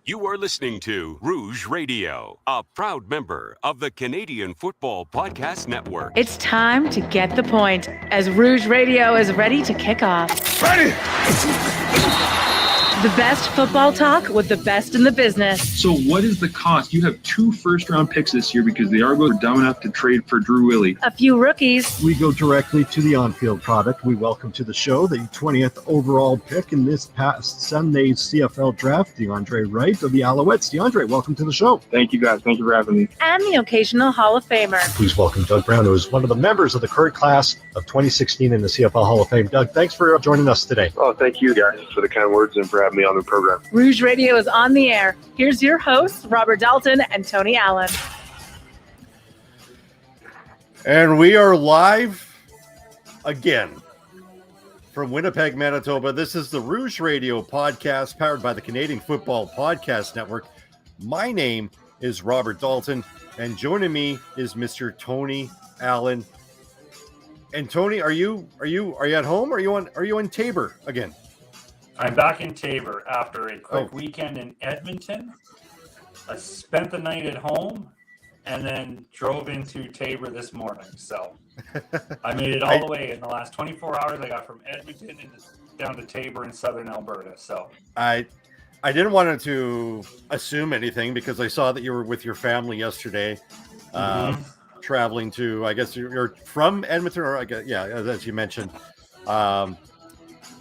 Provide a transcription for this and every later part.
You are listening to Rouge Radio, a proud member of the Canadian Football Podcast Network. It's time to get the point as Rouge Radio is ready to kick off. Ready! The best football talk with the best in the business. So what is the cost? You have 2 first-round picks this year because the Argos are dumb enough to trade for Drew Willie. A few rookies. We go directly to the on-field product. We welcome to the show the 20th overall pick in this past Sunday's CFL draft, DeAndre Wright of the Alouettes. DeAndre, welcome to the show. Thank you, guys. Thank you for having me. And the occasional Hall of Famer. Please welcome Doug Brown, who is one of the members of the current class of 2016 in the CFL Hall of Fame. Doug, thanks for joining us today. Oh, thank you, guys, for the kind words and for having me on the program. Rouge Radio is on the air. Here's your hosts, Robert Dalton and Tony Allen. And we are live again from Winnipeg, Manitoba. This is the Rouge Radio podcast powered by the Canadian Football Podcast Network. My name is Robert Dalton, and joining me is Mr. Tony Allen. And Tony, are you at home? Are you on Tabor again? I'm back in Tabor after a quick weekend in Edmonton. I spent the night at home and then drove into Tabor this morning. So I made it all the way in the last 24 hours. I got from Edmonton down to Tabor in southern Alberta. So I didn't want to assume anything because I saw that you were with your family yesterday, traveling to, I guess you're from Edmonton, or I guess, yeah, as you mentioned.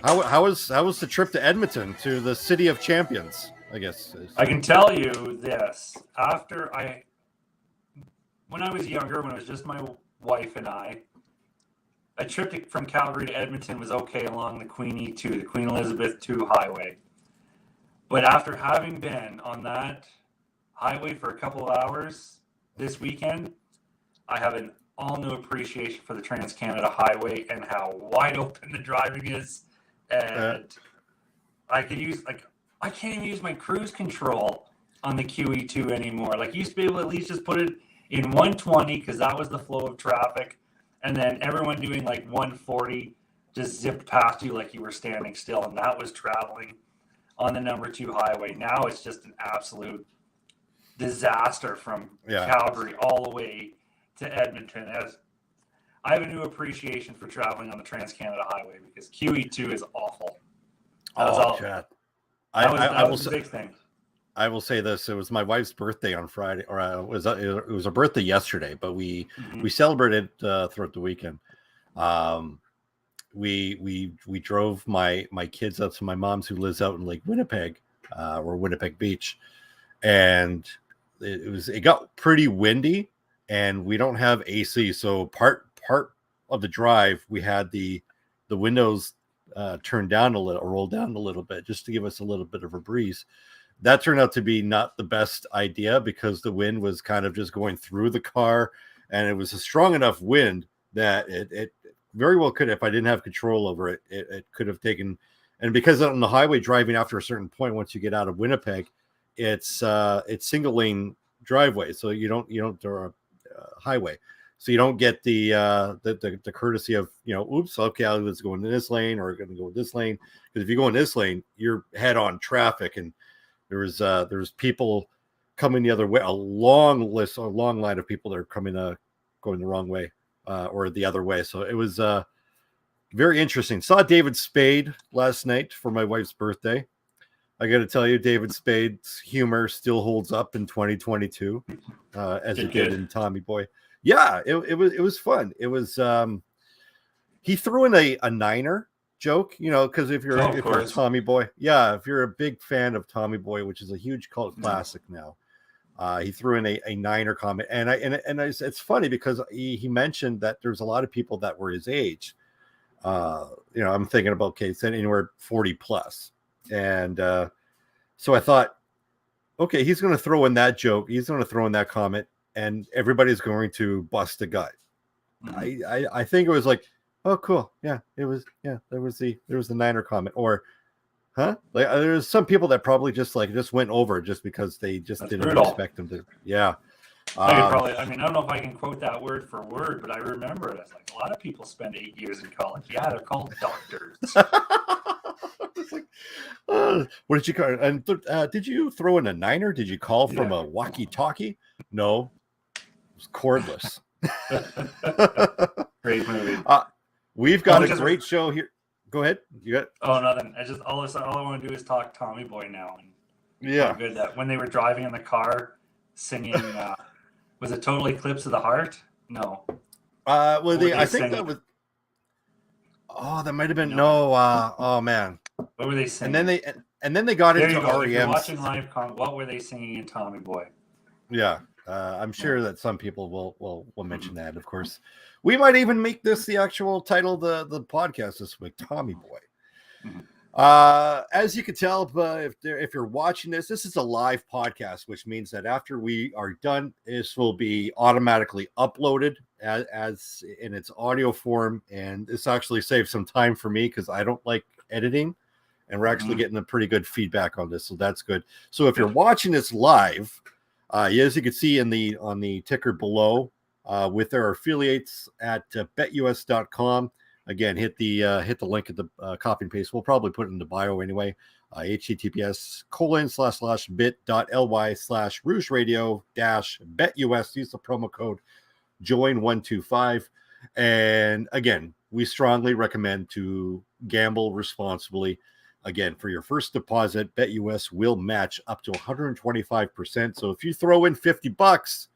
How was the trip to Edmonton, to the City of Champions, I guess? I can tell you this. When I was younger, when it was just my wife and I, a trip from Calgary to Edmonton was okay along the Queen E2, the Queen Elizabeth II highway. But after having been on that highway for a couple of hours this weekend, I have an all-new appreciation for the Trans-Canada Highway and how wide open the driving is. And I can't even use my cruise control on the QE2 anymore. Like, you used to be able to at least just put it in 120 because that was the flow of traffic, and then everyone doing like 140 just zipped past you like you were standing still, and that was traveling on the number 2 highway. Now it's just an absolute disaster from Calgary all the way to Edmonton. As I have a new appreciation for traveling on the Trans-Canada Highway because QE2 is awful. That was a big thing. I will say this: it was my wife's birthday on Friday, or it was a birthday yesterday. But we celebrated throughout the weekend. We drove my kids up to my mom's, who lives out in Lake Winnipeg, or Winnipeg Beach, and it got pretty windy, and we don't have AC, so part of the drive we had the windows turned down a little, or rolled down a little bit, just to give us a little bit of a breeze. That turned out to be not the best idea because the wind was kind of just going through the car, and it was a strong enough wind that it very well could, if I didn't have control over it, it could have taken. And because on the highway, driving after a certain point, once you get out of Winnipeg, it's single lane driveway, so you don't highway. So you don't get the courtesy of, oops, okay, I was going in this lane or going to go in this lane. Because if you go in this lane, you're head on traffic, and there was people coming the other way, a long line of people that are coming going the wrong way or the other way. So it was very interesting. Saw David Spade last night for my wife's birthday. I got to tell you, David Spade's humor still holds up in 2022 as it did in Tommy Boy. Yeah, it was fun. It was he threw in a niner joke, because if you're a Tommy Boy, if you're a big fan of Tommy Boy, which is a huge cult classic now, he threw in a niner comment, and it's funny because he mentioned that there's a lot of people that were his age. I'm thinking about kids anywhere 40 plus, and so I thought, okay, he's going to throw in that joke, he's going to throw in that comment, and everybody's going to bust a gut. I think it was like, oh, cool. Yeah, it was. Yeah, there was the niner comment, or, huh? Like there's some people that probably just went over just because they just didn't expect them to. Yeah. I don't know if I can quote that word for word, but I remember it. It's like a lot of people spend 8 years in college. Yeah, they're called doctors. What did you call? And did you throw in a niner? Did you call from a walkie-talkie? No, it was cordless. Great movie. We've got a great show here. Go ahead. You got? Oh, nothing. I just all I want to do is talk Tommy Boy now. And yeah. how good that when they were driving in the car, singing. Was it Total Eclipse of the Heart? No. I think that was. Oh, that might have been oh man. What were they singing? And then they got into REM. REM. If you're watching live what were they singing in Tommy Boy? Yeah, I'm sure that some people will mention that. Of course, we might even make this the actual title of the podcast this week, Tommy Boy. Mm-hmm. As you can tell, if you're watching this is a live podcast, which means that after we are done, this will be automatically uploaded as in its audio form, and this actually saves some time for me because I don't like editing, and we're actually getting a pretty good feedback on this, so that's good. So if you're watching this live, as you can see on the ticker below, with our affiliates at betus.com. Again, hit the link at the copy and paste. We'll probably put it in the bio anyway. https://bit.ly/Rouge Radio -BetUS. Use the promo code JOIN125. And again, we strongly recommend to gamble responsibly. Again, for your first deposit, BetUS will match up to 125%. So if you throw in $50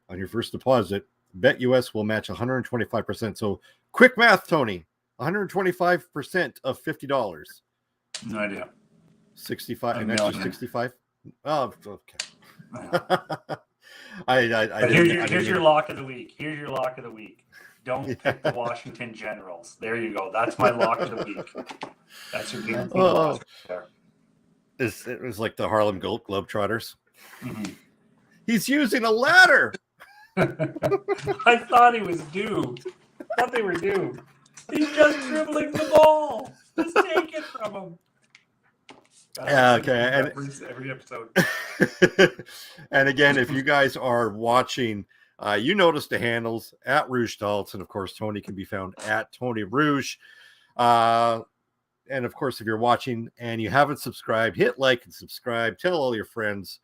on your first deposit, BetUS will match 125%. So quick math, Tony. 125% of $50. No idea. 65, an extra 65. Oh, okay. Here's your lock of the week. Here's your lock of the week. Don't pick the Washington Generals. There you go. That's my lock of the week. That's your guaranteed lock there. It was like the Harlem Globetrotters. Mm-hmm. He's using a ladder. I thought he was due. I thought they were due. He's just dribbling the ball. Just take it from him. Okay. And every episode. And again, if you guys are watching, you notice the handles at Rouge Dalts, and of course, Tony can be found at Tony Rouge. And of course, if you're watching and you haven't subscribed, hit like and subscribe. Tell all your friends.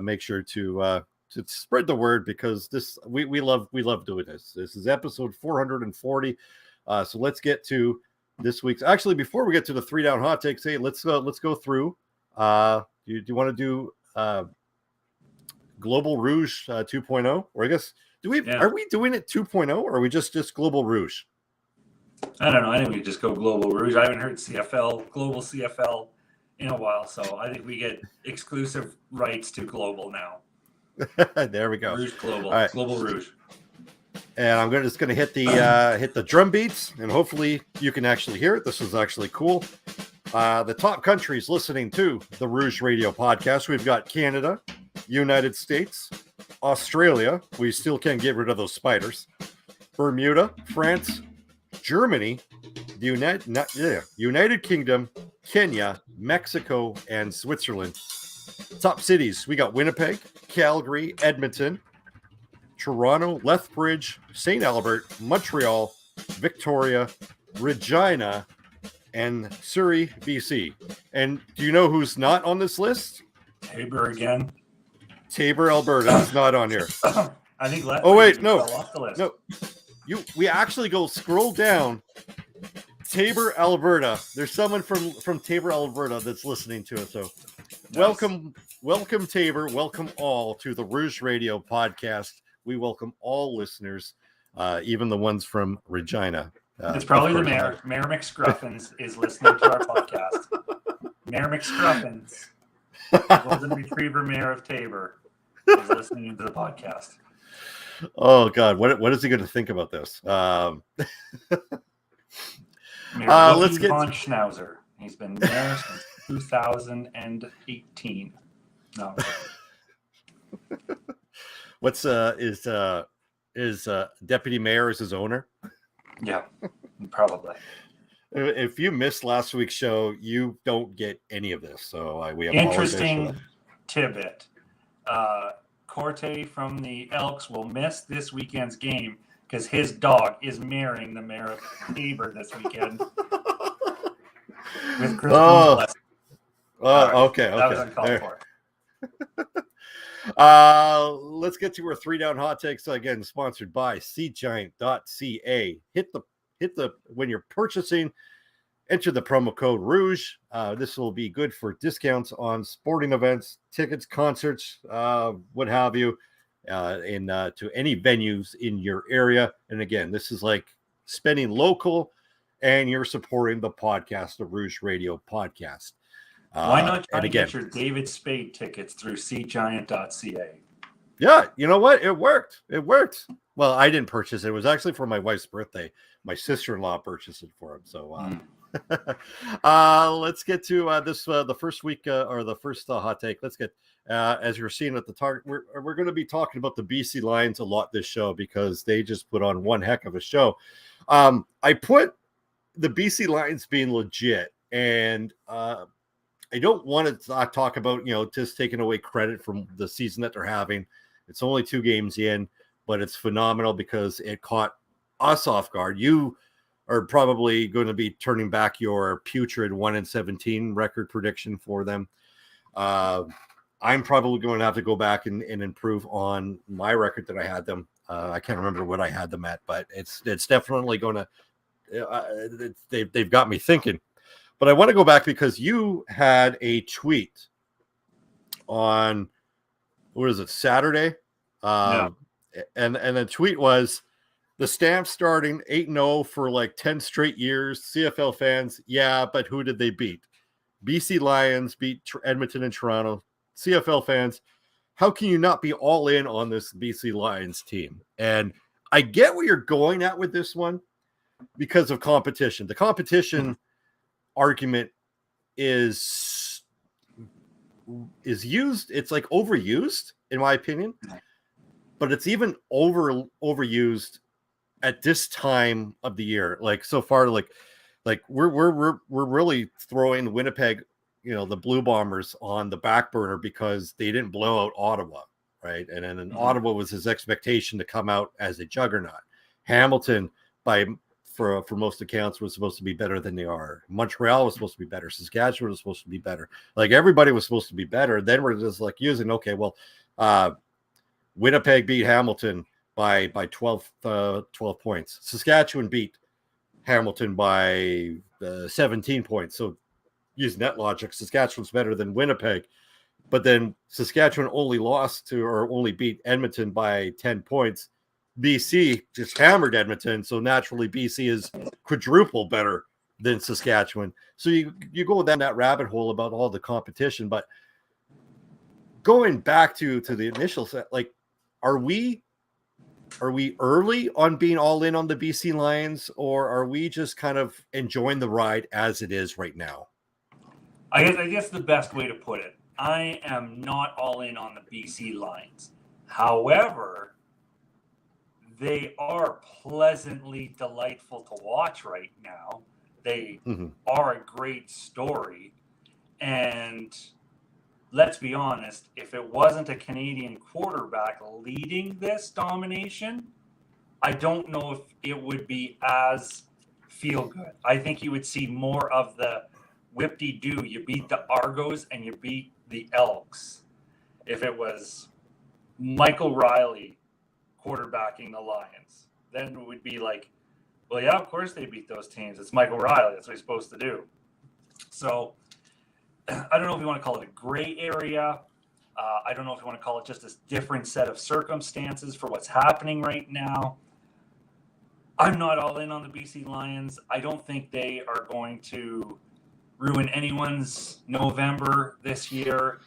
Make sure to spread the word, because we love doing this. This is episode 440. So let's get to this week's. Actually, before we get to the 3 down hot takes, hey, let's go through. Do you want to do Global Rouge 2.0, or I guess are we doing it 2.0, or are we just Global Rouge? I don't know. I think we just go Global Rouge. I haven't heard Global CFL in a while, so I think we get exclusive rights to Global now. There we go. Rouge Global. Right. Global Rouge. And I'm just going to hit the drum beats, and hopefully you can actually hear it. This is actually cool. The top countries listening to the Rouge Radio podcast, we've got Canada, United States, Australia. We still can't get rid of those spiders. Bermuda, France, Germany, the United Kingdom, Kenya, Mexico, and Switzerland. Top cities, we got Winnipeg, Calgary, Edmonton, Toronto, Lethbridge, St. Albert, Montreal, Victoria, Regina, and Surrey, BC. And do you know who's not on this list? Tabor again. Tabor, Alberta is not on here. I think Lethbridge no. fell off the list. No. We actually go scroll down. Tabor, Alberta. There's someone from Tabor, Alberta that's listening to us. So nice. Welcome Tabor. Welcome all to the Rouge Radio podcast. We welcome all listeners, even the ones from Regina. It's probably the mayor. Mayor McScruffins is listening to our podcast. Mayor McScruffins, Golden Retriever Mayor of Tabor, is listening to the podcast. Oh God, what is he going to think about this? Let's get von Schnauzer. He's been there since 2018. No. What's is deputy mayor is his owner? Yeah, probably. If you missed last week's show, you don't get any of this. So we apologize. Interesting tidbit. Corte from the Elks will miss this weekend's game because his dog is marrying the mayor of Tabor this weekend. With Christmas blessing. Oh, okay. That was uncalled for. Let's get to our 3 down hot takes. Again, sponsored by seatgiant.ca. Hit the when you're purchasing, enter the promo code Rouge. This will be good for discounts on sporting events, tickets, concerts, what have you, to any venues in your area. And again, this is like spending local, and you're supporting the podcast, the Rouge Radio podcast. Why not try to get your David Spade tickets through seatgiant.ca? Yeah, you know what? It worked. Well, I didn't purchase it. It was actually for my wife's birthday. My sister-in-law purchased it for him. So let's get to the first week or the first hot take. Let's get, as you're seeing at the target, we're going to be talking about the BC Lions a lot this show because they just put on one heck of a show. I put the BC Lions being legit, and I don't want to talk about, just taking away credit from the season that they're having. It's only 2 games in, but it's phenomenal because it caught us off guard. You are probably going to be turning back your putrid 1-17 record prediction for them. I'm probably going to have to go back and improve on my record that I had them. I can't remember what I had them at, but it's definitely going to. They've got me thinking. But I want to go back because you had a tweet on, what is it, Saturday? Yeah. And the tweet was, the Stamps starting 8-0 for like 10 straight years. CFL fans, yeah, but who did they beat? BC Lions beat Edmonton and Toronto. CFL fans, how can you not be all in on this BC Lions team? And I get where you're going at with this one because of competition. The competition argument is used. It's like overused, in my opinion, but it's even overused at this time of the year. Like so far, like we're really throwing Winnipeg, the Blue Bombers on the back burner because they didn't blow out Ottawa, right? And then Ottawa was his expectation to come out as a juggernaut. Hamilton, for most accounts, was supposed to be better than they are. Montreal was supposed to be better. Saskatchewan was supposed to be better. Like everybody was supposed to be better. Then we're just like using, okay, well, Winnipeg beat Hamilton by 12 points. Saskatchewan beat Hamilton by 17 points. So using that logic, Saskatchewan's better than Winnipeg. But then Saskatchewan only beat Edmonton by 10 points. BC just hammered Edmonton, so naturally BC is quadruple better than Saskatchewan. So you go down that rabbit hole about all the competition, but going back to the initial set, like, are we early on being all in on the BC Lions, or are we just kind of enjoying the ride as it is right now? I guess the best way to put it, I am not all in on the BC Lions. However, they are pleasantly delightful to watch right now. They are a great story. And let's be honest, if it wasn't a Canadian quarterback leading this domination, I don't know if it would be as feel good. I think you would see more of the whip-de-doo. You beat the Argos and you beat the Elks. If it was Michael Riley quarterbacking the Lions, then it would be like, well, yeah, of course they beat those teams. It's Michael Riley. That's what he's supposed to do. So I don't know if you want to call it a gray area. I don't know if you want to call it just a different set of circumstances for what's happening right now. I'm not all in on the BC Lions. I don't think they are going to ruin anyone's November this year.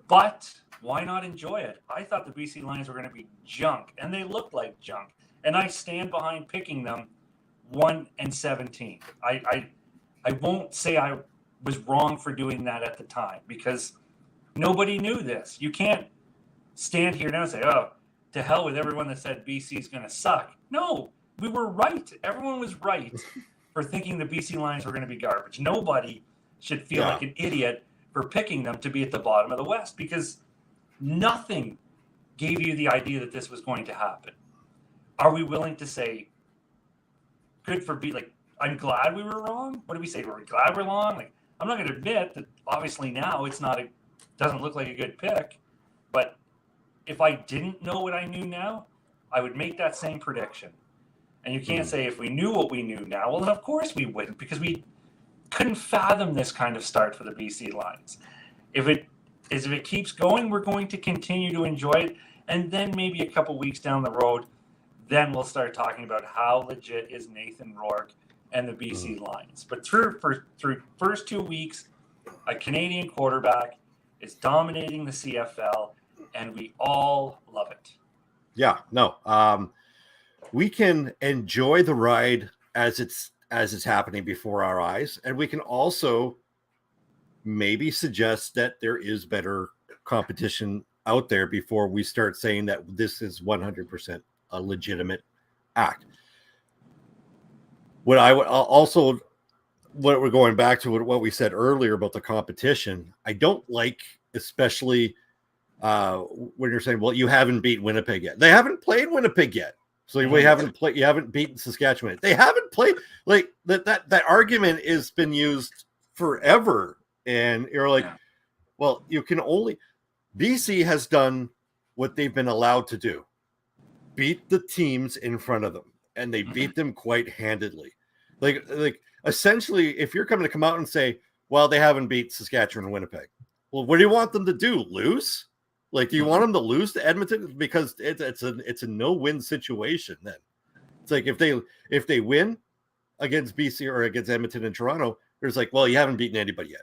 But why not enjoy it? I thought the BC Lions were going to be junk, and they looked like junk. And I stand behind picking them 1-17. I won't say I was wrong for doing that at the time because nobody knew this. You can't stand here now and say, oh, to hell with everyone that said BC is going to suck. No, we were right. Everyone was right for thinking the BC Lions were going to be garbage. Nobody should feel like an idiot for picking them to be at the bottom of the West because nothing gave you the idea that this was going to happen. Are we willing to say, good for like, I'm glad we were wrong? What do we say? Were we glad we're wrong? Like, I'm not going to admit that obviously now doesn't look like a good pick, but if I didn't know what I knew now, I would make that same prediction. And you can't say if we knew what we knew now, well, then of course we wouldn't, because we couldn't fathom this kind of start for the BC Lions. If it keeps going, we're going to continue to enjoy it, and then maybe a couple weeks down the road, then we'll start talking about how legit is Nathan Rourke and the BC Lions. But through first 2 weeks, a Canadian quarterback is dominating the CFL, and we all love it. Yeah, no. We can enjoy the ride as it's happening before our eyes, and we can also maybe suggest that there is better competition out there before we start saying that this is 100% a legitimate act. What I would also, what we're going back to what we said earlier about the competition, I don't like, especially when you're saying, well, you haven't beat Winnipeg yet. They haven't played Winnipeg yet. So you haven't beaten Saskatchewan. They haven't played, like that argument has been used forever. And you're like, well, you can only, BC has done what they've been allowed to do. Beat the teams in front of them, and they beat them quite handedly. Like essentially, if you're coming to come out and say, well, they haven't beat Saskatchewan and Winnipeg. Well, what do you want them to do? Lose? Like, do you want them to lose to Edmonton? Because it's a no-win situation then. It's like if they win against BC or against Edmonton and Toronto, there's like, well, you haven't beaten anybody yet.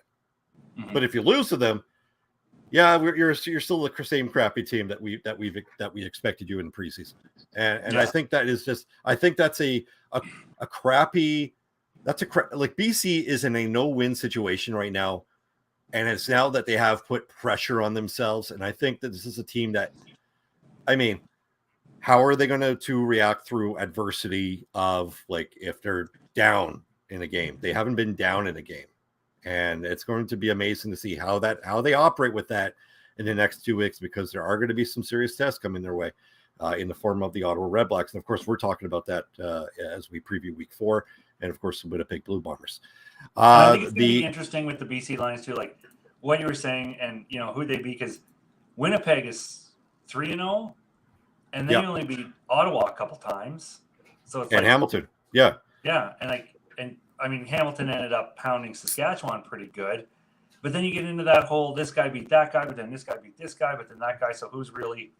But if you lose to them, yeah, you're still the same crappy team that we expected you in preseason. And I think that is just, I think that's a crappy, like BC is in a no-win situation right now. And it's now that they have put pressure on themselves. And I think that this is a team that, I mean, how are they going to react through adversity of, like, if they're down in a game? They haven't been down in a game. And it's going to be amazing to see how they operate with that in the next 2 weeks, because there are going to be some serious tests coming their way in the form of the Ottawa Redblacks. And of course, we're talking about that as we preview week 4, and of course, the Winnipeg Blue Bombers. I think it's going to be interesting with the BC Lions too, like what you were saying, and who they beat, because Winnipeg is 3-0, and they only beat Ottawa a couple times. So it's Hamilton, yeah, and I mean, Hamilton ended up pounding Saskatchewan pretty good, but then you get into that whole, this guy beat that guy, but then this guy beat this guy, but then that guy. So who's really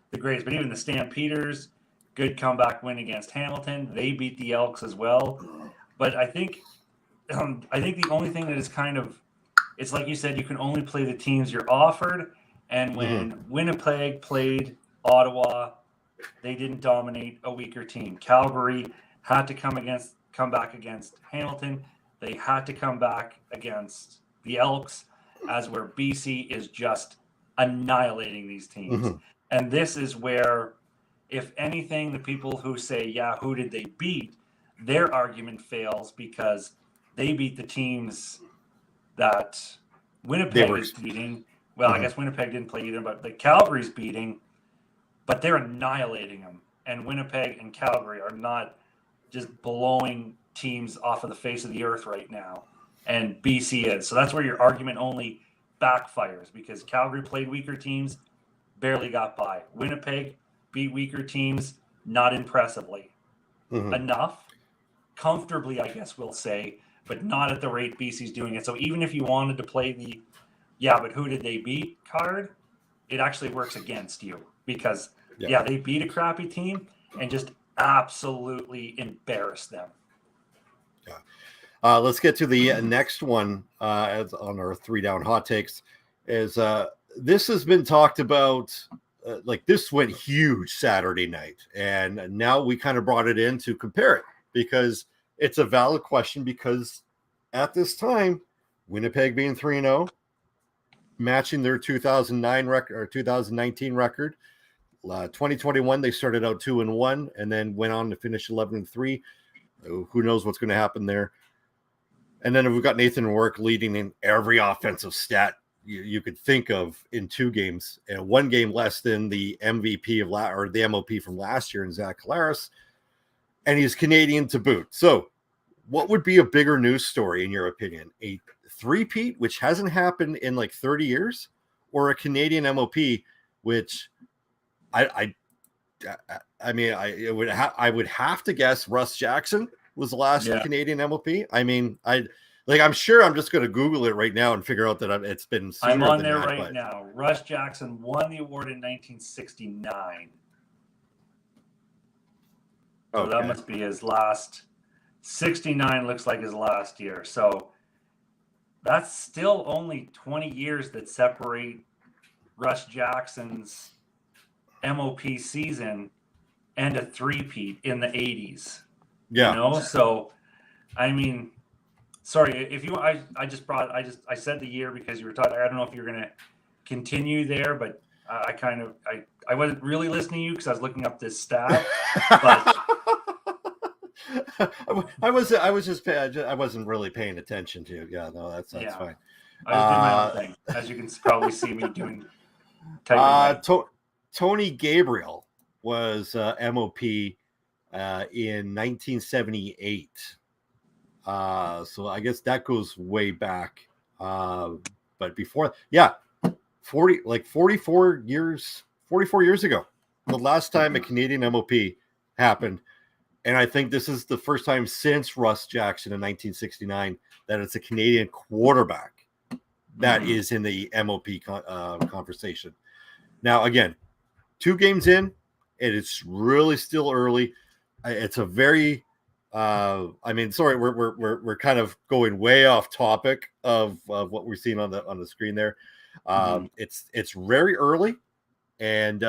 the greatest? But even the Stampeders, good comeback win against Hamilton. They beat the Elks as well. But I think the only thing that is kind of, it's like you said, you can only play the teams you're offered. And when Winnipeg played Ottawa, they didn't dominate a weaker team. Calgary had to come back against Hamilton. They had to come back against the Elks, as where BC is just annihilating these teams. And this is where, if anything, the people who say, yeah, who did they beat? Their argument fails, because they beat the teams that Winnipeg is beating. Well, I guess Winnipeg didn't play either, but the Calgary's beating, but they're annihilating them. And Winnipeg and Calgary are not just blowing teams off of the face of the earth right now. And BC is. So that's where your argument only backfires, because Calgary played weaker teams, barely got by. Winnipeg beat weaker teams, not impressively. Enough. Comfortably, I guess we'll say, but not at the rate BC's doing it. So even if you wanted to play the, but who did they beat card, it actually works against you, because, they beat a crappy team and just absolutely embarrass them. Let's get to the next one as on our 3 down hot takes. Is this has been talked about, like this went huge Saturday night, and now we kind of brought it in to compare it, because it's a valid question, because at this time, Winnipeg being 3-0, matching their 2009 record or 2019 record. 2021, they started out 2-1 and then went on to finish 11-3. Who knows what's going to happen there? And then we've got Nathan Rourke leading in every offensive stat you could think of in 2 games, and 1 game less than the MVP the MOP from last year, in Zach Collaros, and he's Canadian to boot. So what would be a bigger news story in your opinion? A three-peat, which hasn't happened in like 30 years, or a Canadian MOP, which I mean, I would have to guess Russ Jackson was the last Canadian MOP. I mean, I'm sure I'm just going to Google it right now and figure out that it's been sooner I'm on than there that, right now. Russ Jackson won the award in 1969. So that must be his last. 69 looks like his last year. So that's still only 20 years that separate Russ Jackson's MOP season and a three-peat in the 80s. Yeah. You know, so I mean, sorry if you. I said the year because you were talking. I don't know if you're going to continue there, but I wasn't really listening to you because I was looking up this stat. But I wasn't really paying attention to you. Yeah, no, that's fine. I was doing my own thing, as you can probably see me doing. Tony Gabriel was MOP in 1978. So I guess that goes way back. But before, 44 years ago, the last time a Canadian MOP happened. And I think this is the first time since Russ Jackson in 1969 that it's a Canadian quarterback that is in the MOP conversation. Now, again, 2 games in, and it's really still early. It's a very, we're kind of going way off topic of what we're seeing on the screen there. It's very early. And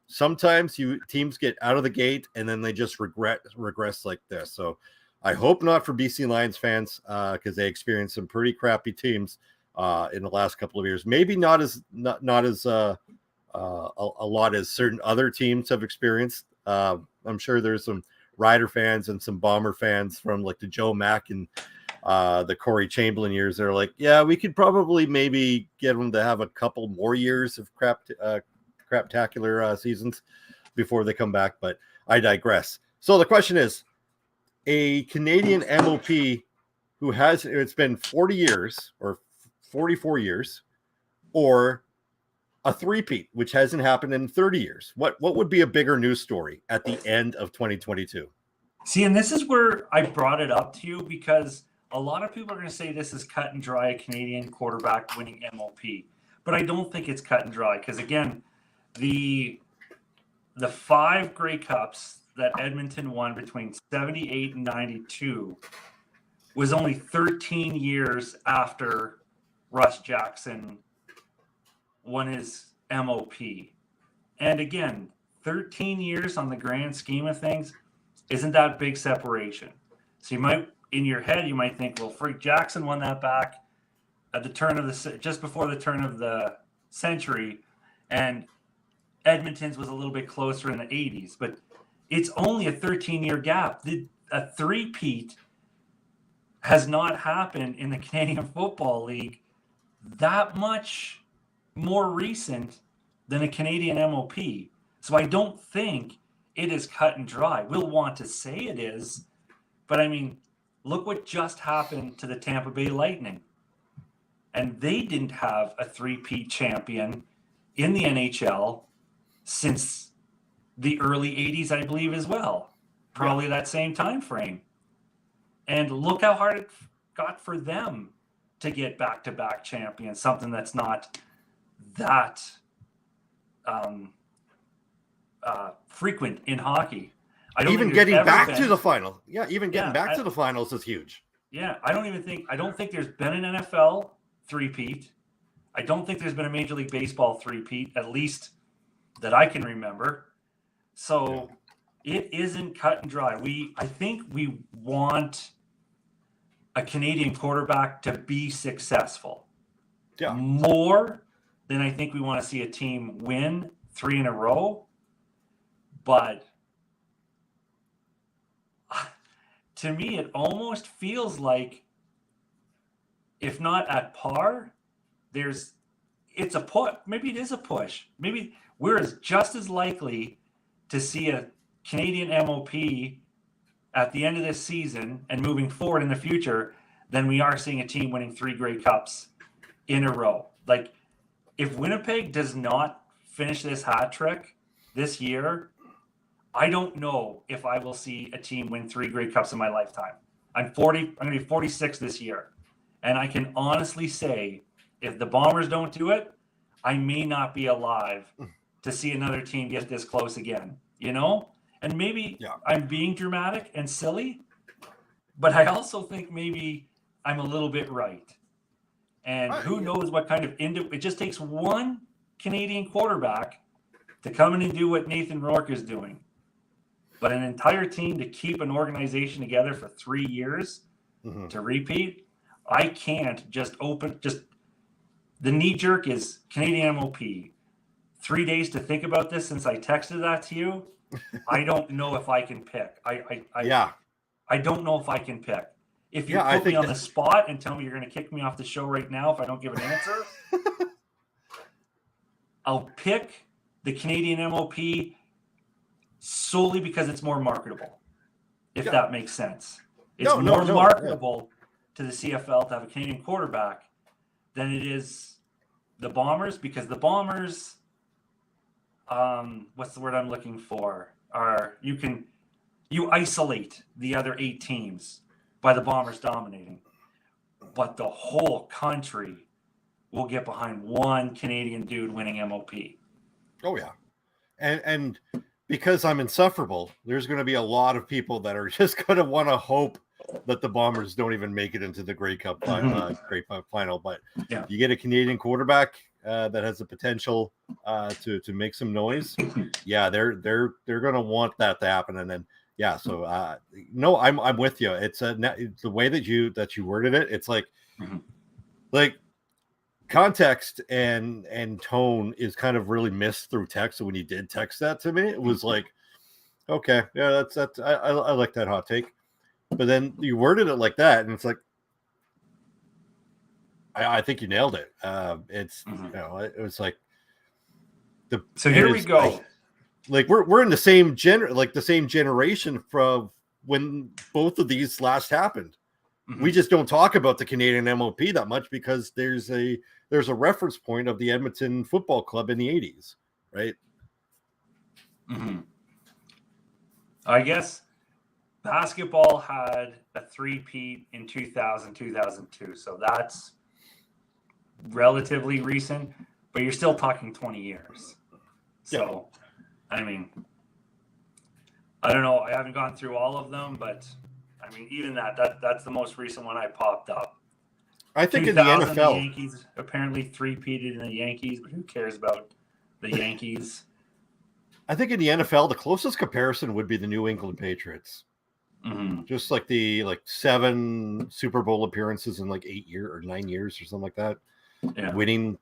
sometimes teams get out of the gate and then they just regress like this. So I hope not for BC Lions fans because they experienced some pretty crappy teams in the last couple of years. Maybe not as a lot as certain other teams have experienced. I'm sure there's some Rider fans and some Bomber fans from like the Joe Mack and the Corey Chamberlain years. They're like, yeah, we could probably maybe get them to have a couple more years of craptacular seasons before they come back, but I digress. So the question is, a Canadian MOP who it's been 40 years or 44 years, or a three-peat, which hasn't happened in 30 years. What would be a bigger news story at the end of 2022? See, and this is where I brought it up to you because a lot of people are going to say this is cut and dry, a Canadian quarterback winning MOP, but I don't think it's cut and dry because again, the 5 Grey Cups that Edmonton won between 78 and 92 was only 13 years after Russ Jackson won his MOP. And again, 13 years on the grand scheme of things isn't that big separation. So you might, in your head, you might think, well, Freak Jackson won that back at the turn of just before the turn of the century, and Edmonton's was a little bit closer in the 80s, but it's only a 13-year gap. A three-peat has not happened in the Canadian Football League that much more recent than a Canadian MOP. So I don't think it is cut and dry. We'll want to say it is, but I mean, look what just happened to the Tampa Bay Lightning. And they didn't have a three-peat champion in the NHL since the early 80s, I believe, as well. Probably that same time frame. And look how hard it got for them to get back-to-back champions, something that's not that frequent in hockey. Even getting back to the final. Yeah, even getting back to the finals is huge. Yeah, I don't think there's been an NFL three-peat. I don't think there's been a Major League Baseball three-peat, at least that I can remember. So it isn't cut and dry. I think we want a Canadian quarterback to be successful. Yeah. More than I think we want to see a team win 3 in a row. But to me, it almost feels like, if not at par, it's a push. Maybe it is a push. Maybe we're just as likely to see a Canadian MOP at the end of this season and moving forward in the future than we are seeing a team winning 3 Grey Cups in a row. Like, if Winnipeg does not finish this hat trick this year, I don't know if I will see a team win 3 Grey Cups in my lifetime. I'm 40. I'm going to be 46 this year. And I can honestly say, if the Bombers don't do it, I may not be alive to see another team get this close again, you know? And maybe I'm being dramatic and silly, but I also think maybe I'm a little bit right. And who knows what kind of it just takes one Canadian quarterback to come in and do what Nathan Rourke is doing. But an entire team to keep an organization together for 3 years to repeat, I can't just the knee jerk is Canadian MOP. 3 days to think about this since I texted that to you. I don't know if I can pick. I don't know if I can pick. If you put me on the spot and tell me you're going to kick me off the show right now if I don't give an answer, I'll pick the Canadian MOP solely because it's more marketable, if that makes sense. It's more marketable to the CFL to have a Canadian quarterback than it is the Bombers, because the Bombers, what's the word I'm looking for? You isolate the other 8 teams by the Bombers dominating, but the whole country will get behind one Canadian dude winning MOP. Oh yeah, and because I'm insufferable, there's going to be a lot of people that are just going to want to hope that the Bombers don't even make it into the Grey Cup final. But you get a Canadian quarterback that has the potential to make some noise. Yeah, they're going to want that to happen, and then. Yeah, so no, I'm with you. It's the way that you worded it. It's like context and tone is kind of really missed through text. So when you did text that to me, it was like, okay, yeah, that's I like that hot take. But then you worded it like that, and it's like, I think you nailed it. It's it was like so here we go. Like we're in the same generation from when both of these last happened. We just don't talk about the Canadian MOP that much because there's a reference point of the Edmonton Football Club in the 80s, right? I guess basketball had a three-peat in 2000, 2002, so that's relatively recent, but you're still talking 20 years. So I mean, I don't know. I haven't gone through all of them, but I mean, even that's the most recent one I popped up. I think in the NFL, the Yankees apparently three-peated in the Yankees, but who cares about the Yankees? I think in the NFL, the closest comparison would be the New England Patriots. Just like the 7 Super Bowl appearances in 8 years or 9 years or something like that. Yeah. Winning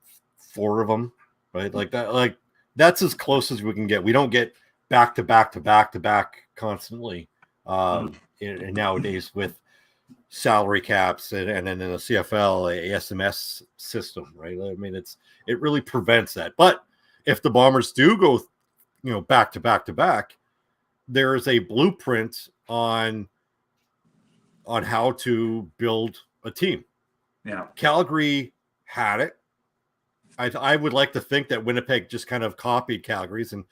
4 of them, right? Like that, that's as close as we can get. We don't get back to back to back to back constantly and nowadays with salary caps and then in the CFL, a SMS system, right? I mean, it really prevents that. But if the Bombers do go, back to back to back, there is a blueprint on how to build a team. Yeah, Calgary had it. I would like to think that Winnipeg just kind of copied Calgary's, and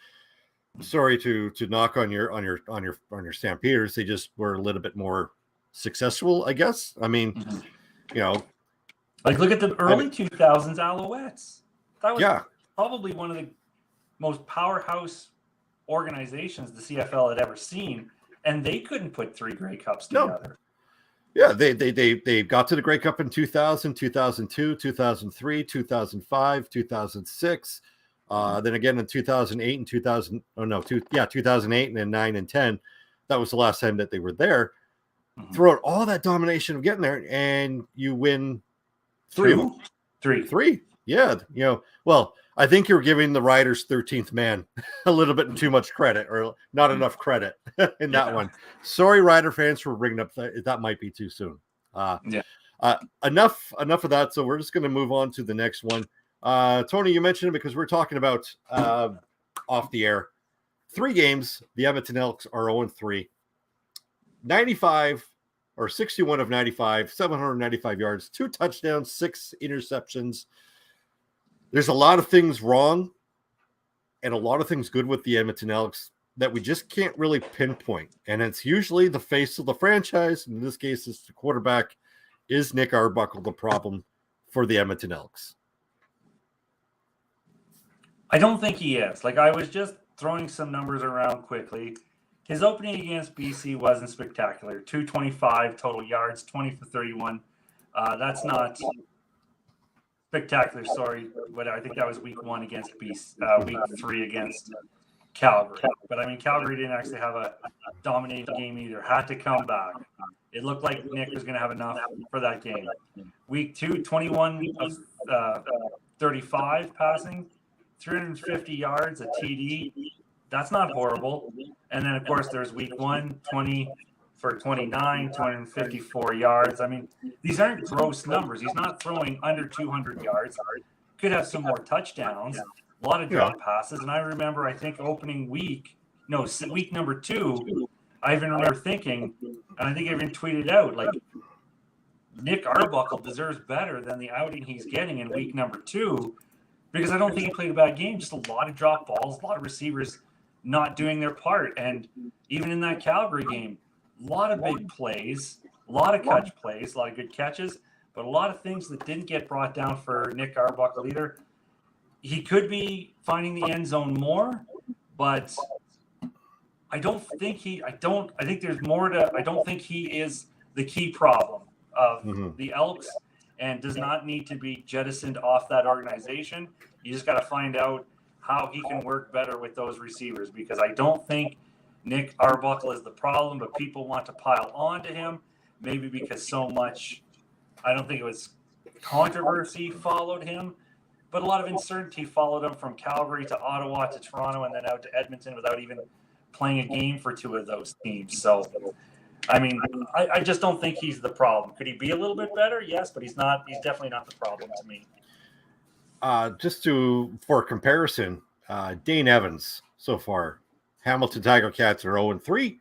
sorry to knock on your Stampeders, they just were a little bit more successful, I guess. I mean, look at the early 2000s Alouettes. That was probably one of the most powerhouse organizations the CFL had ever seen, and they couldn't put 3 Grey Cups together. Yeah, they got to the Grey Cup in 2000, 2002, 2003, 2005, 2006. Then again in 2008 and 2008 and then 9 and 10. That was the last time that they were there. Throughout all that domination of getting there, and you win 3 of them. 3. Yeah, well, I think you're giving the Riders' 13th man a little bit too much credit, or not enough credit in that one. Sorry, Rider fans, for bringing up that might be too soon. Enough of that. So we're just going to move on to the next one. Tony, you mentioned it because we're talking about off the air. 3 games. The Edmonton Elks are 0-3. 95 or 61 of 95, 795 yards, 2 touchdowns, 6 interceptions. There's a lot of things wrong and a lot of things good with the Edmonton Elks that we just can't really pinpoint. And it's usually the face of the franchise. In this case, it's the quarterback. Is Nick Arbuckle the problem for the Edmonton Elks? I don't think he is. Like, I was just throwing some numbers around quickly. His opening against BC wasn't spectacular. 225 total yards, 20 for 31. That's not spectacular, sorry, but I think that was week 1 against BC, week 3 against Calgary. But I mean, Calgary didn't actually have a dominating game either. Had to come back. It looked like Nick was going to have enough for that game. Week 2, 21 of 35 passing, 350 yards, a TD. That's not horrible. And then, of course, there's week 1, 20 for 29, 254 yards. I mean, these aren't gross numbers. He's not throwing under 200 yards. Could have some more touchdowns, a lot of drop passes. And I remember, I think, week number 2, I even remember thinking, and I think I even tweeted out, like, Nick Arbuckle deserves better than the outing he's getting in week number 2, because I don't think he played a bad game. Just a lot of drop balls, a lot of receivers not doing their part. And even in that Calgary game, a lot of big plays, a lot of catch plays, a lot of good catches, but a lot of things that didn't get brought down for Nick Arbuckle either. He could be finding the end zone more, but I think there's more to, I don't think he is the key problem of the Elks and does not need to be jettisoned off that organization. You just got to find out how he can work better with those receivers, because I don't think Nick Arbuckle is the problem, but people want to pile on to him, maybe because so much, I don't think it was controversy followed him, but a lot of uncertainty followed him from Calgary to Ottawa to Toronto and then out to Edmonton without even playing a game for 2 of those teams. So, I mean, I just don't think he's the problem. Could he be a little bit better? Yes, but he's definitely not the problem to me. For comparison, Dane Evans so far, Hamilton Tiger Cats are 0-3.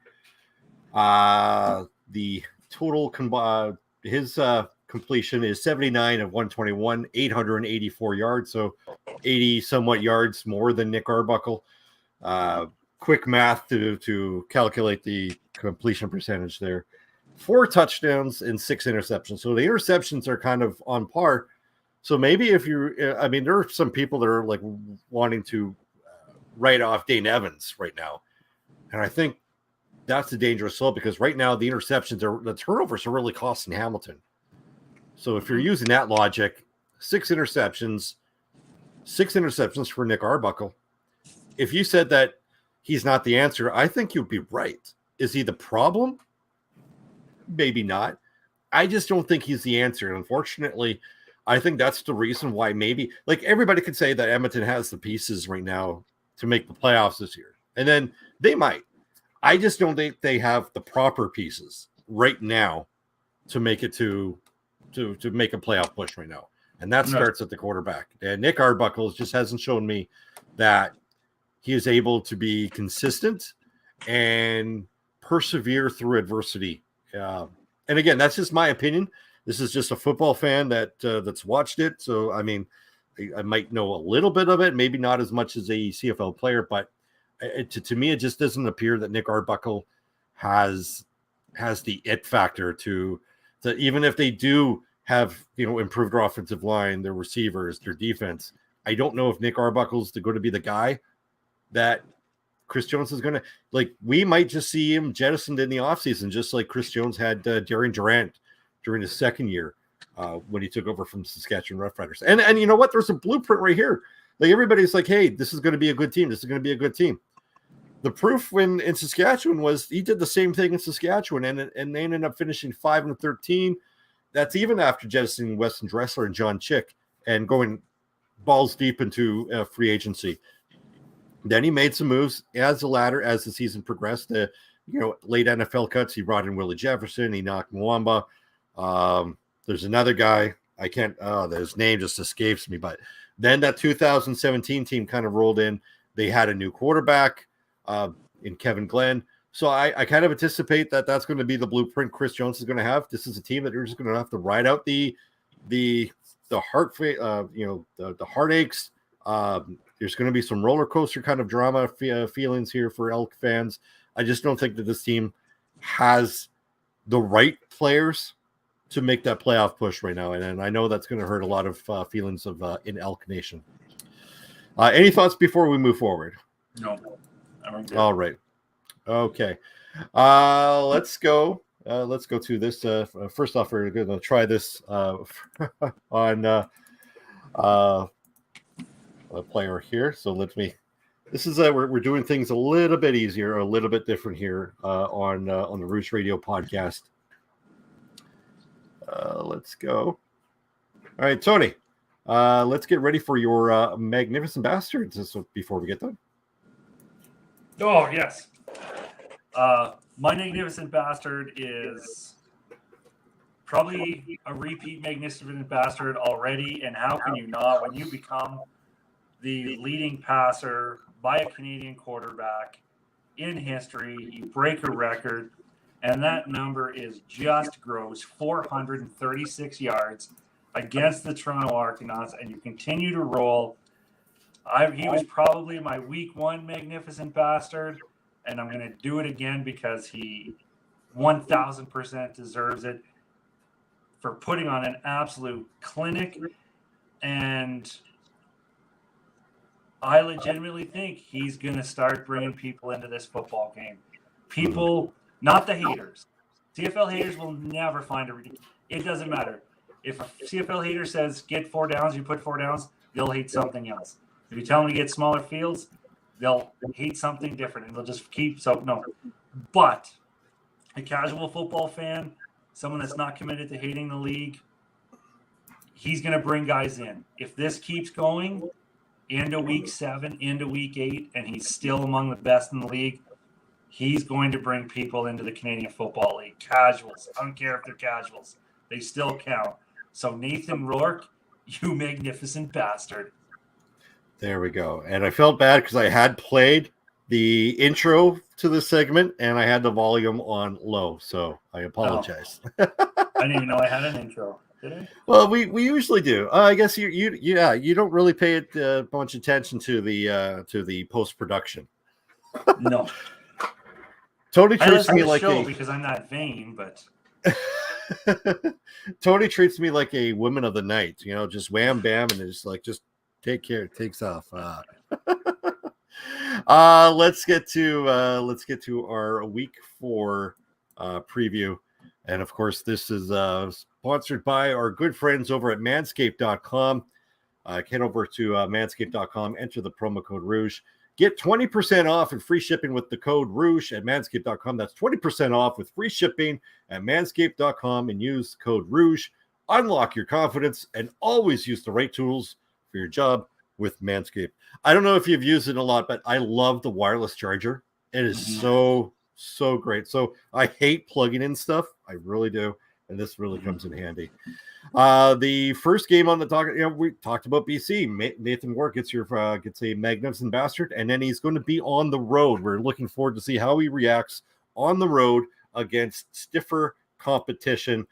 The total his completion is 79 of 121, 884 yards, so 80 somewhat yards more than Nick Arbuckle. Quick math to calculate the completion percentage there. 4 touchdowns and 6 interceptions. So the interceptions are kind of on par. So maybe if there are some people that are like wanting to write off Dane Evans right now. And I think that's a dangerous slope, because right now the turnovers are really costing Hamilton. So if you're using that logic, 6 interceptions for Nick Arbuckle. If you said that he's not the answer, I think you'd be right. Is he the problem? Maybe not. I just don't think he's the answer. Unfortunately, I think that's the reason why maybe, like, everybody could say that Edmonton has the pieces right now to make the playoffs this year. And then they might. I just don't think they have the proper pieces right now to make it to make a playoff push right now. And that starts at the quarterback. And Nick Arbuckle just hasn't shown me that he is able to be consistent and persevere through adversity. And again, that's just my opinion. This is just a football fan that's watched it. So, I mean, I might know a little bit of it, maybe not as much as a CFL player, but to me, it just doesn't appear that Nick Arbuckle has the it factor to even if they do have, improved their offensive line, their receivers, their defense. I don't know if Nick Arbuckle's going to be the guy that Chris Jones is going to, like, we might just see him jettisoned in the offseason, just like Chris Jones had Darian Durant during his second year when he took over from Saskatchewan Roughriders. And you know what? There's a blueprint right here. Like, everybody's like, hey, this is going to be a good team. This is going to be a good team. The proof in Saskatchewan was he did the same thing in Saskatchewan, and they ended up finishing 5-13. That's even after jettisoning Weston Dressler and John Chick and going balls deep into free agency. Then he made some moves as the season progressed. Late NFL cuts. He brought in Willie Jefferson. He knocked Mwamba. There's another guy. I can't. His name just escapes me. But then that 2017 team kind of rolled in. They had a new quarterback in Kevin Glenn. So I kind of anticipate that that's going to be the blueprint Chris Jones is going to have. This is a team that you're just going to have to ride out the heartaches. There's going to be some roller coaster kind of drama feelings here for Elk fans. I just don't think that this team has the right players to make that playoff push right now. And I know that's going to hurt a lot of feelings of in Elk Nation. Any thoughts before we move forward? No. All right. Okay. Let's go to this. First off, we're going to try this on a player here. So this is we're doing things a little bit easier, a little bit different here on the Rouge Radio podcast. Let's go. All right, Tony. Let's get ready for your magnificent bastards before we get done. Oh, yes. My magnificent bastard is probably a repeat magnificent bastard already. And how can you not? When you become the leading passer by a Canadian quarterback in history, you break a record. And that number is just gross, 436 yards against the Toronto Argonauts. And you continue to roll. He was probably my week 1 magnificent bastard. And I'm going to do it again because he 1,000% deserves it for putting on an absolute clinic. And I legitimately think he's going to start bringing people into this football game. People, not the haters. CFL haters will never find it doesn't matter. If a CFL hater says get 4 downs, you put 4 downs, they'll hate something else. If you tell them to get smaller fields, they'll hate something different, and they'll just keep. So, no. But a casual football fan, someone that's not committed to hating the league, he's going to bring guys in. If this keeps going into week 7, into week 8, and he's still among the best in the league, he's going to bring people into the Canadian Football League. Casuals. I don't care if they're casuals. They still count. So, Nathan Rourke, you magnificent bastard. There we go. And I felt bad because I had played the intro to this segment and I had the volume on low. So I apologize. I didn't even know I had an intro. Did I? Well, we usually do. I guess you don't really pay it much attention to the post-production. No. Tony treats me like because I'm not vain, but Tony treats me like a woman of the night, just wham bam and just take care. It takes off. Let's get to our week 4 preview, and of course, this is sponsored by our good friends over at Manscaped.com. Head over to Manscaped.com, enter the promo code Rouge, get 20% off and free shipping with the code Rouge at Manscaped.com. That's 20% off with free shipping at Manscaped.com, and use code Rouge. Unlock your confidence and always use the right tools for your job with Manscaped. I don't know if you've used it a lot, but I love the wireless charger. It is so great. So I hate plugging in stuff. I really do. And this really comes in handy. The first game on the talk, we talked about BC. Nathan Rourke gets a magnificent bastard, and then he's going to be on the road. We're looking forward to see how he reacts on the road against stiffer competition.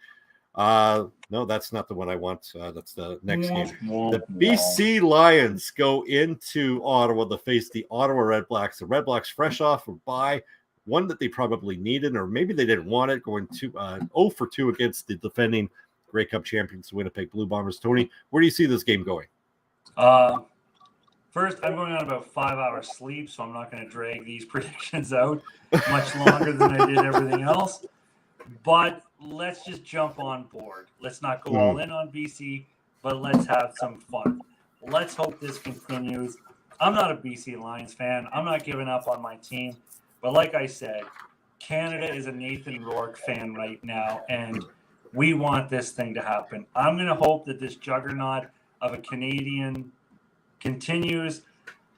No, that's not the one I want. That's the next game. The BC Lions go into Ottawa to face the Ottawa Red Blacks. The Red Blacks fresh off a bye, one that they probably needed, or maybe they didn't want it, going 0 for 2 against the defending Grey Cup champions, Winnipeg Blue Bombers. Tony, where do you see this game going? First, I'm going on about 5 hours sleep, so I'm not going to drag these predictions out much longer than I did everything else. But let's just jump on board. Let's not go all in on BC, but let's have some fun. Let's hope this continues. I'm not a BC Lions fan. I'm not giving up on my team. But like I said, Canada is a Nathan Rourke fan right now, and we want this thing to happen. I'm going to hope that this juggernaut of a Canadian continues,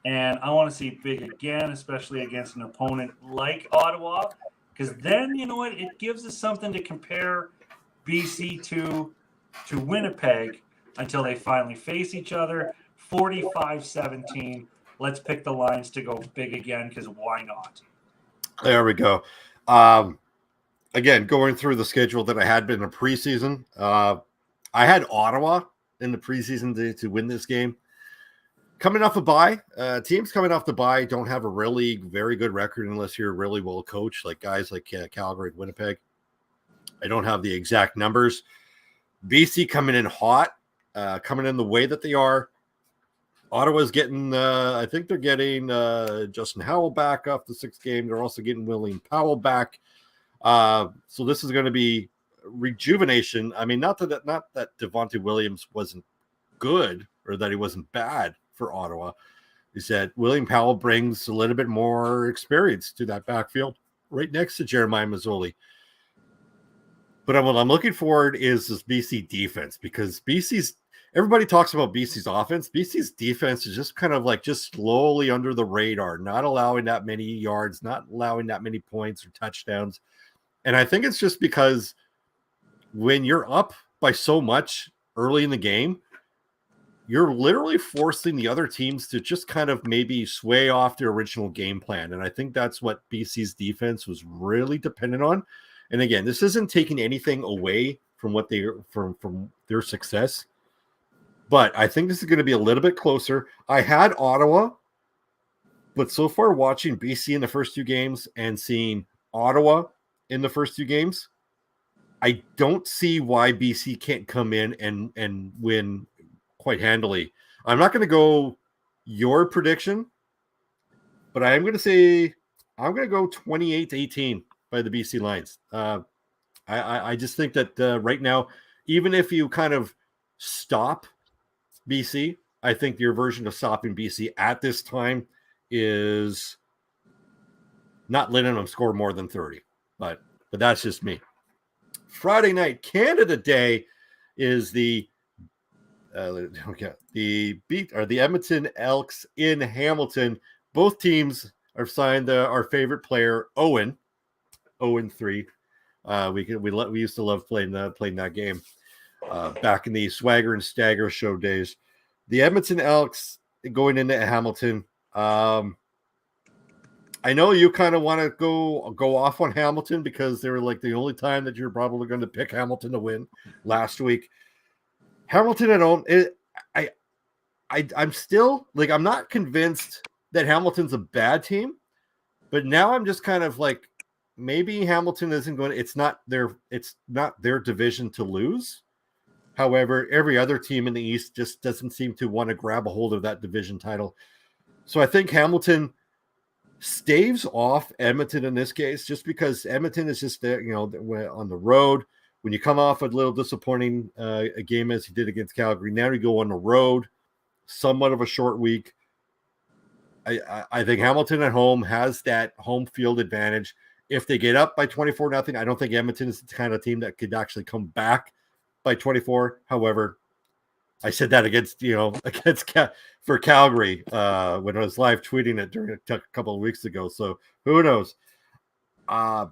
and I want to see big again, especially against an opponent like Ottawa. Because then, you know what, it gives us something to compare BC to Winnipeg until they finally face each other. 45-17. Let's pick the Lions to go big again, because why not? There we go. Again, going through the schedule that I had been in preseason, I had Ottawa in the preseason to win this game. Coming off a bye, teams coming off the bye don't have a really very good record unless you're really well coached, like guys like Calgary and Winnipeg. I don't have the exact numbers. BC coming in hot, coming in the way that they are. Ottawa's getting, I think they're getting Justin Howell back off the 6th game. They're also getting William Powell back. So this is going to be rejuvenation. I mean, not that Devontae Williams wasn't good or that he wasn't bad for Ottawa. He said William Powell brings a little bit more experience to that backfield right next to Jeremiah Mazzoli. But what I'm looking forward is this BC defense, because everybody talks about BC's offense. BC's defense is just kind of like just slowly under the radar, not allowing that many yards, not allowing that many points or touchdowns. And I think it's just because when you're up by so much early in the game, you're literally forcing the other teams to just kind of maybe sway off their original game plan. And I think that's what BC's defense was really dependent on. And again, this isn't taking anything away from what from their success, but I think this is going to be a little bit closer. I had Ottawa, but so far watching BC in the first 2 games and seeing Ottawa in the first 2 games, I don't see why BC can't come in and win quite handily. I'm not going to go your prediction, but I am going to say I'm going to go 28-18 by the BC Lions. I just think that right now, even if you kind of stop BC, I think your version of stopping BC at this time is not letting them score more than 30. But that's just me. Friday night, Canada Day, is the Edmonton Elks in Hamilton. Both teams are signed our favorite player, Owen. 0-3. We used to love playing that game back in the Swagger and Stagger show days. The Edmonton Elks going into Hamilton. I know you kind of want to go off on Hamilton because they were like the only time that you're probably going to pick Hamilton to win last week. Hamilton at home. I'm still like, I'm not convinced that Hamilton's a bad team, but now I'm just kind of like, maybe Hamilton isn't going to, it's not their division to lose. However, every other team in the East just doesn't seem to want to grab a hold of that division title. So I think Hamilton staves off Edmonton in this case, just because Edmonton is just there, on the road. When you come off a little disappointing a game as he did against Calgary, now you go on the road, somewhat of a short week. I think Hamilton at home has that home field advantage. If they get up by 24-0, I don't think Edmonton is the kind of team that could actually come back by 24. However, I said that for Calgary when I was live tweeting it during a couple of weeks ago. So who knows? I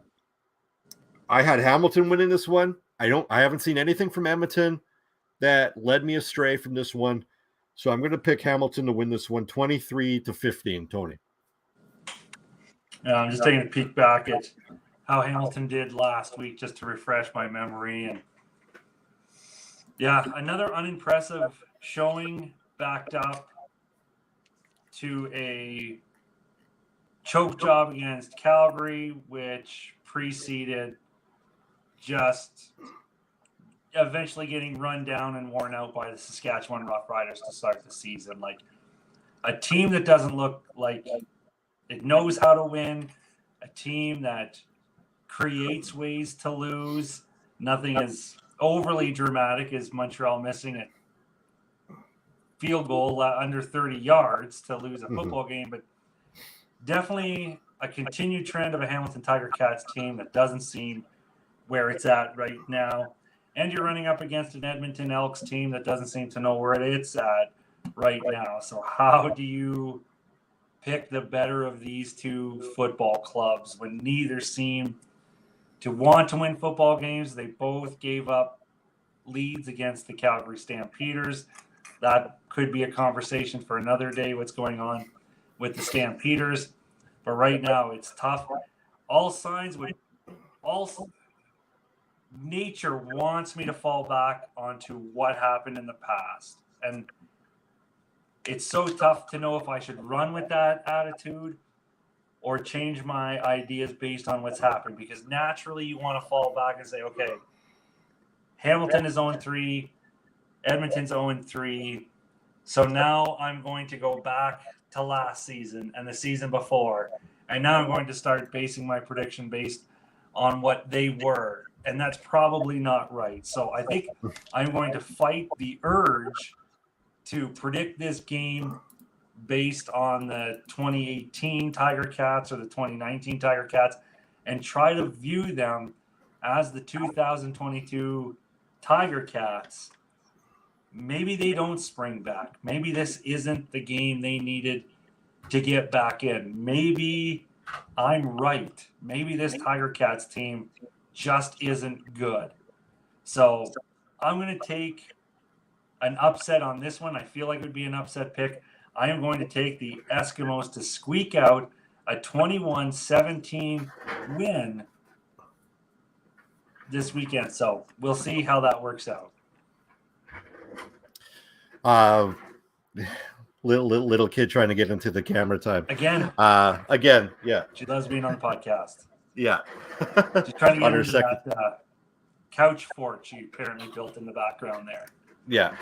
had Hamilton winning this one. I haven't seen anything from Edmonton that led me astray from this one. So I'm going to pick Hamilton to win this one, 23-15, Tony. Yeah, I'm just taking a peek back at how Hamilton did last week just to refresh my memory. And yeah, another unimpressive showing backed up to a choke job against Calgary, which preceded just eventually getting run down and worn out by the Saskatchewan Roughriders to start the season. Like a team that doesn't look like it knows how to win, a team that creates ways to lose. Nothing as overly dramatic as Montreal missing a field goal under 30 yards to lose a football game, but definitely a continued trend of a Hamilton Tiger Cats team that doesn't seem where it's at right now. And you're running up against an Edmonton Elks team that doesn't seem to know where it's at right now. So how do you pick the better of these two football clubs when neither seem to want to win football games? They both gave up leads against the Calgary Stampeders. That could be a conversation for another day, what's going on with the Stampeders. But right now it's tough. all signs would, nature wants me to fall back onto what happened in the past. And it's so tough to know if I should run with that attitude or change my ideas based on what's happened, because naturally you want to fall back and say, okay, Hamilton is 0-3, Edmonton's 0-3. So now I'm going to go back to last season and the season before. And now I'm going to start basing my prediction based on what they were. And that's probably not right. So I think I'm going to fight the urge to predict this game based on the 2018 Tiger Cats or the 2019 Tiger Cats and try to view them as the 2022 Tiger Cats. Maybe they don't spring back. Maybe this isn't the game they needed to get back in. Maybe I'm right. Maybe this Tiger Cats team just isn't good. So I'm going to take an upset on this one. I feel like it would be an upset pick. I am going to take the Eskimos to squeak out a 21-17 win this weekend. So we'll see how that works out. Little kid trying to get into the camera time Again, yeah. she loves being on the podcast. Yeah. She's trying to get On her into second. that couch fort she apparently built in the background there. Yeah.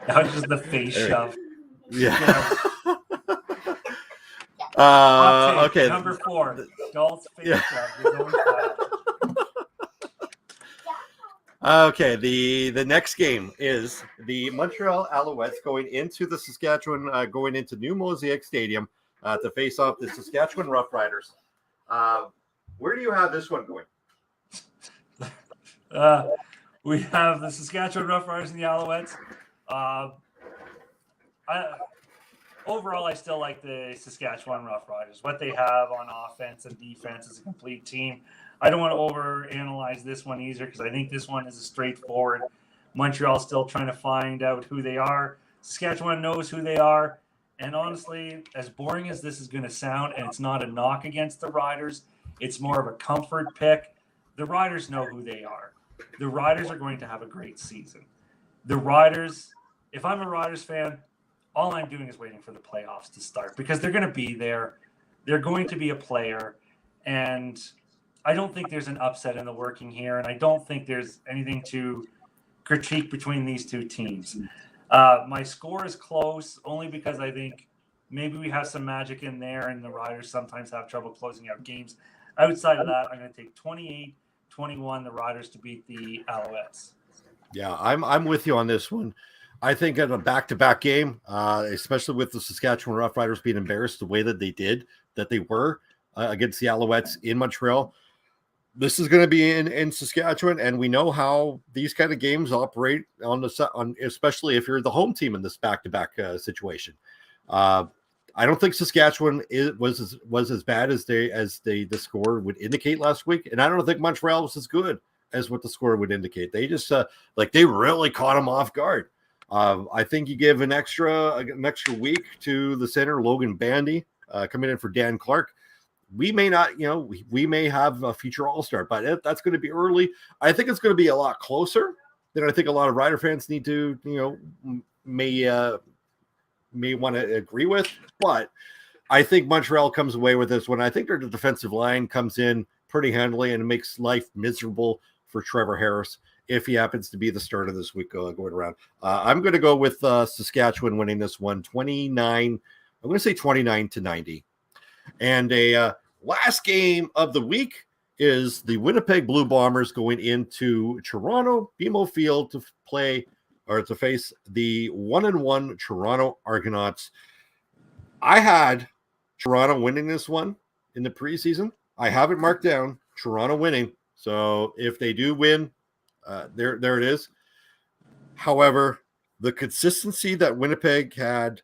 That was just the face There. shove. Yeah. Okay. Number 4, Dalts face Yeah. shove. You're going fast. Okay, the next game is the Montreal Alouettes going into the Saskatchewan, going into New Mosaic Stadium to face off the Saskatchewan Roughriders. Where do you have this one going? We have the Saskatchewan Roughriders and the Alouettes. Overall, I still like the Saskatchewan Roughriders. What they have on offense and defense is a complete team. I don't want to overanalyze this one either because I think this one is a straightforward. Montreal's still trying to find out who they are. Saskatchewan knows who they are. And honestly, as boring as this is going to sound, and it's not a knock against the Riders, it's more of a comfort pick. The Riders know who they are. The Riders are going to have a great season. The Riders, if I'm a Riders fan, all I'm doing is waiting for the playoffs to start because they're going to be there. They're going to be a player. And I don't think there's an upset in the working here. And I don't think there's anything to critique between these two teams. My score is close only because I think maybe we have some magic in there and the Riders sometimes have trouble closing out games. Outside of that, I'm going to take 28-21, the Riders to beat the Alouettes. Yeah, I'm with you on this one. I think in a back-to-back game, especially with the Saskatchewan Roughriders being embarrassed the way that they were against the Alouettes in Montreal, this is going to be in Saskatchewan, and we know how these kind of games operate on especially if you're the home team in this back-to-back situation. I don't think Saskatchewan was as bad as the score would indicate last week, and I don't think Montreal was as good as what the score would indicate. They just they really caught them off guard. I think you give an extra week to the center Logan Bandy coming in for Dan Clark. We may not, we may have a future All-Star, but that's going to be early. I think it's going to be a lot closer than I think a lot of Rider fans need to, may want to agree with. But I think Montreal comes away with this one. I think their defensive line comes in pretty handily and makes life miserable for Trevor Harris if he happens to be the starter this week going around. I'm going to go with Saskatchewan winning this one, 29. I'm going to say 29-90. And a last game of the week is the Winnipeg Blue Bombers going into Toronto BMO Field to face the 1-1 Toronto Argonauts. I had Toronto winning this one in the preseason. I have it marked down, Toronto winning. So if they do win, there it is. However, the consistency that Winnipeg had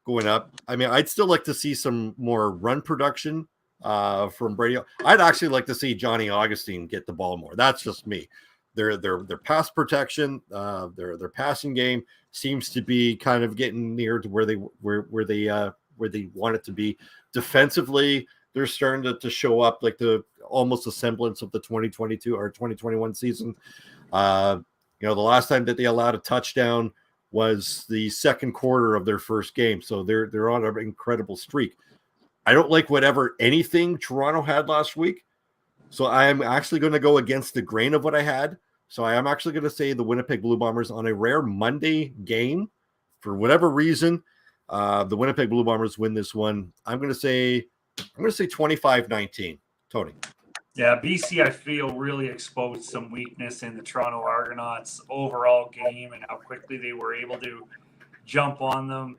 going up, I mean, I'd still like to see some more run production from Brady. I'd actually like to see Johnny Augustine get the ball more. That's just me. Their pass protection, their passing game seems to be kind of getting near to where they where they want it to be. Defensively, they're starting to show up like almost a semblance of the 2022 or 2021 season. The last time that they allowed a touchdown was the second quarter of their first game. So they're on an incredible streak. I don't like anything Toronto had last week. So I am actually going to go against the grain of what I had. So I am actually going to say the Winnipeg Blue Bombers on a rare Monday game. For whatever reason, the Winnipeg Blue Bombers win this one. I'm going to say 25-19. Tony. Yeah, BC, I feel, really exposed some weakness in the Toronto Argonauts' overall game and how quickly they were able to jump on them,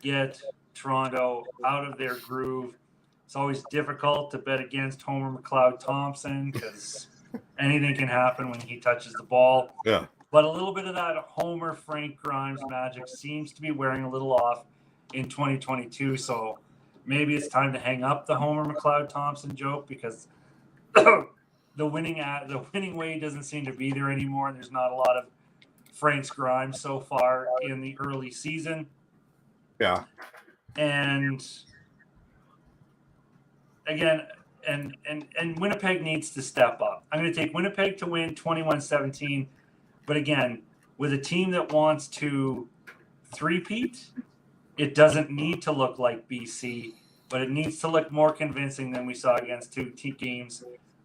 get Toronto out of their groove. It's always difficult to bet against Homer McLeod-Thompson because anything can happen when he touches the ball. Yeah. But a little bit of that Homer Frank Grimes magic seems to be wearing a little off in 2022. So maybe it's time to hang up the Homer McLeod-Thompson joke because the winning way doesn't seem to be there anymore. There's not a lot of Frank's Grimes so far in the early season. Yeah. And again, and Winnipeg needs to step up. I'm going to take Winnipeg to win 21-17. But again, with a team that wants to three-peat, it doesn't need to look like BC, but it needs to look more convincing than we saw against two teams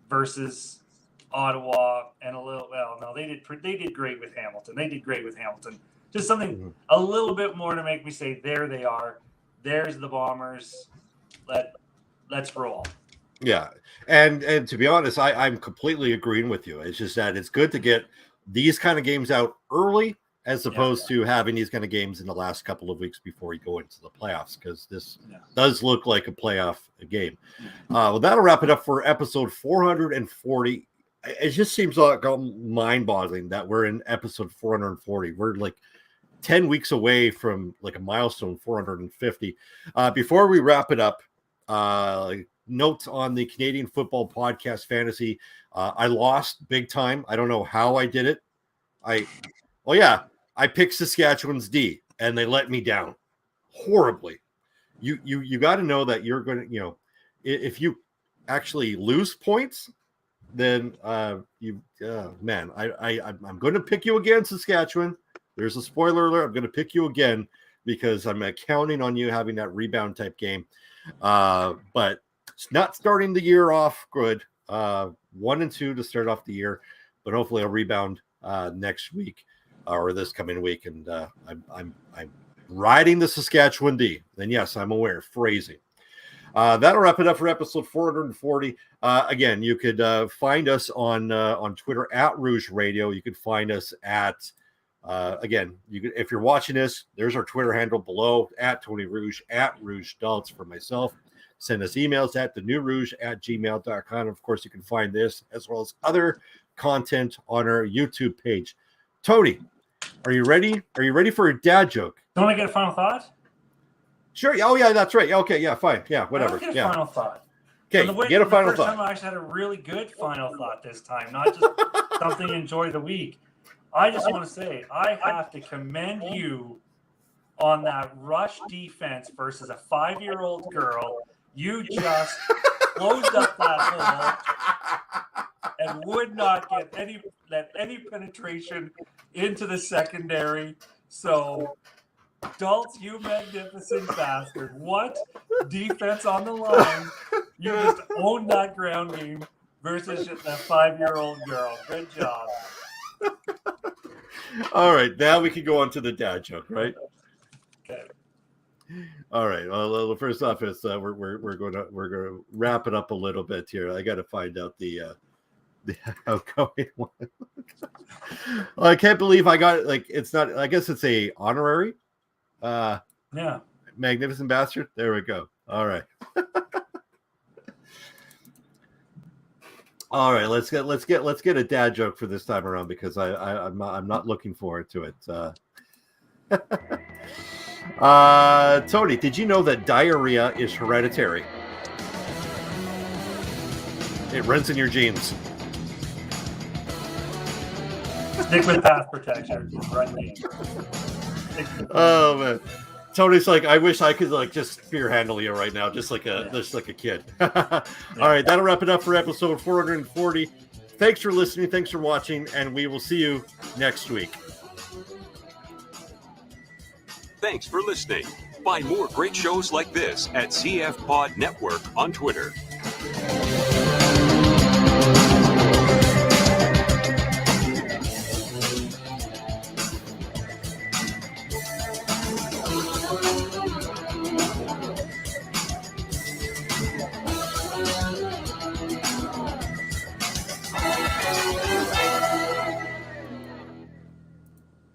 versus Ottawa and they did great with Hamilton. Just something a little bit more to make me say, there they are. There's the Bombers. Let's roll. Yeah. And to be honest, I'm completely agreeing with you. It's just that it's good to get these kind of games out early as opposed to having these kind of games in the last couple of weeks before you go into the playoffs, because this does look like a playoff game. Well, that'll wrap it up for episode 440. It just seems like mind-boggling that we're in episode 440. We're like 10 weeks away from like a milestone 450. Before we wrap it up, notes on the Canadian Football Podcast Fantasy. I lost big time. I don't know how I did it. I picked Saskatchewan's D and they let me down horribly. You got to know that you're going to, if you actually lose points, then I'm going to pick you again, Saskatchewan. There's a spoiler alert. I'm going to pick you again because I'm counting on you having that rebound type game. But it's not starting the year off good. 1-2 to start off the year, but hopefully I'll rebound next week or this coming week. And I'm riding the Saskatchewan D. And yes, I'm aware, phrasing. That'll wrap it up for episode 440. Again, you could find us on Twitter at Rouge Radio. You could find us at if you're watching this, there's our Twitter handle below at Tony Rouge, at Rouge Dalts for myself. Send us emails at thenewrouge@gmail.com. Of course, you can find this as well as other content on our YouTube page. Tony, are you ready? Are you ready for a dad joke? Don't I get a final thought? Sure. Oh, yeah, that's right. Okay, yeah, fine. Yeah, whatever. I don't get a final thought. Okay, get a final thought. Time I actually had a really good final thought this time, not just something to enjoy the week. I just want to say I have to commend you on that rush defense versus a 5-year-old girl. You just closed up that hole and would not get any penetration into the secondary. So, Dalts, you magnificent bastard. What defense on the line? You just owned that ground game versus that 5-year-old girl. Good job. All right, now we can go on to the dad joke, right? Okay. All right. Well, first off, is we're going to wrap it up a little bit here. I got to find out the outgoing one. I can't believe I got it. It's not. I guess it's a honorary. Yeah. Magnificent bastard. There we go. All right. All right. Let's get a dad joke for this time around because I'm not looking forward to it. Tony, did you know that diarrhea is hereditary? It runs in your genes. Stick with pass protection. Run game. Oh man, Tony's like, I wish I could like just spear handle you right now, just like a kid. All right, that'll wrap it up for episode 440. Thanks for listening. Thanks for watching, and we will see you next week. Thanks for listening. Find more great shows like this at CF Pod Network on Twitter.